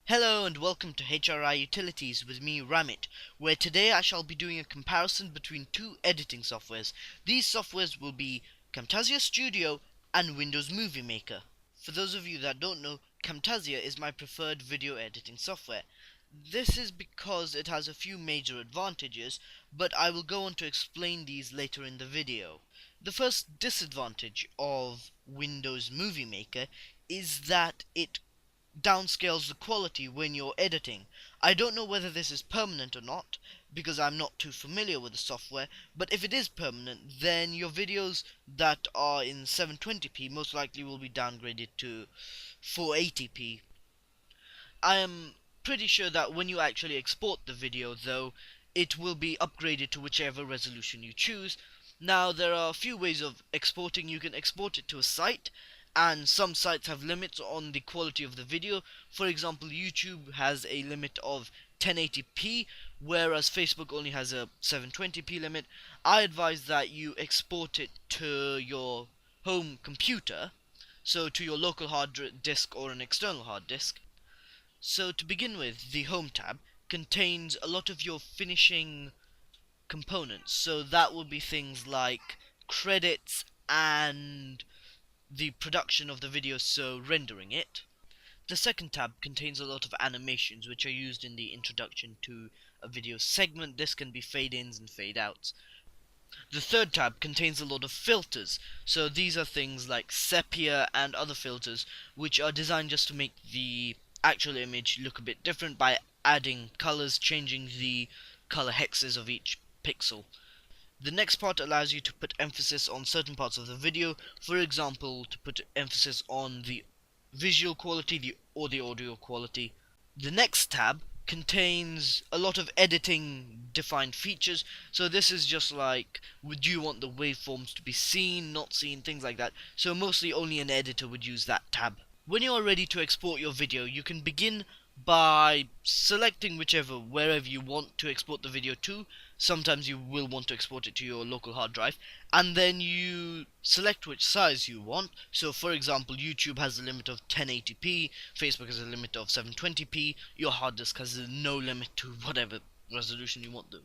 Hello and welcome to HRI Utilities with me, Ramit, where today I shall be doing a comparison between two editing softwares. These softwares will be Camtasia Studio and Windows Movie Maker. For those of you that don't know, Camtasia is my preferred video editing software. This is because it has a few major advantages, but I will go on to explain these later in the video. The first disadvantage of Windows Movie Maker is that it downscales the quality when you're editing. I don't know whether this is permanent or not, because I'm not too familiar with the software, but if it is permanent, then your videos that are in 720p most likely will be downgraded to 480p. I am pretty sure that when you actually export the video, though, it will be upgraded to whichever resolution you choose. Now, there are a few ways of exporting. You can export it to a site, and some sites have limits on the quality of the video. For example, YouTube has a limit of 1080p, whereas Facebook only has a 720p limit. I advise that you export it to your home computer, so to your local hard disk or an external hard disk. So to begin with, the Home tab contains a lot of your finishing components. So that will be things like credits and the production of the video, so rendering it. The second tab contains a lot of animations which are used in the introduction to a video segment. This can be fade-ins and fade-outs. The third tab contains a lot of filters, so these are things like sepia and other filters which are designed just to make the actual image look a bit different by adding colors, changing the color hexes of each pixel. The next part allows you to put emphasis on certain parts of the video, for example, to put emphasis on the visual quality or the audio quality. The next tab contains a lot of editing defined features, so this is just like, would you want the waveforms to be seen, not seen, things like that, so mostly only an editor would use that tab. When you are ready to export your video, you can begin by selecting wherever you want to export the video to. Sometimes you will want to export it to your local hard drive, and then you select which size you want. So for example, YouTube has a limit of 1080p, Facebook has a limit of 720p, your hard disk has no limit to whatever resolution you want the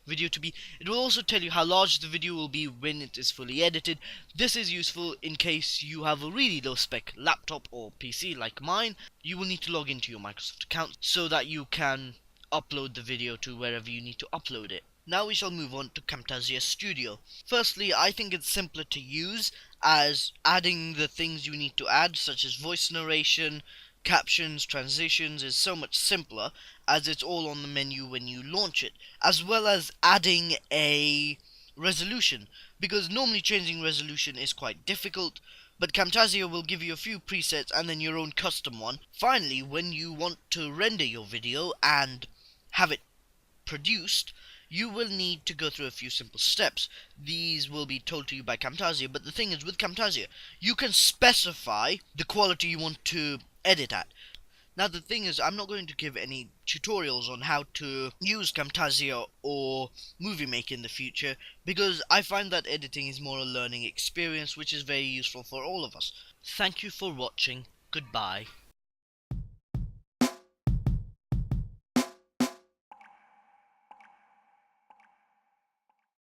video to be. It will also tell you how large the video will be when it is fully edited. This is useful in case you have a really low spec laptop or PC like mine. You will need to log into your Microsoft account so that you can upload the video to wherever you need to upload it. Now we shall move on to Camtasia Studio. Firstly, I think it's simpler to use, as adding the things you need to add, such as voice narration, captions, transitions, is so much simpler, as it's all on the menu when you launch it, as well as adding a resolution, because normally changing resolution is quite difficult, but Camtasia will give you a few presets and then your own custom one. Finally, when you want to render your video and have it produced, you will need to go through a few simple steps. These will be told to you by Camtasia, but the thing is, with Camtasia, you can specify the quality you want to edit at. Now the thing is, I'm not going to give any tutorials on how to use Camtasia or Movie Maker in the future, because I find that editing is more a learning experience which is very useful for all of us. Thank you for watching. Goodbye.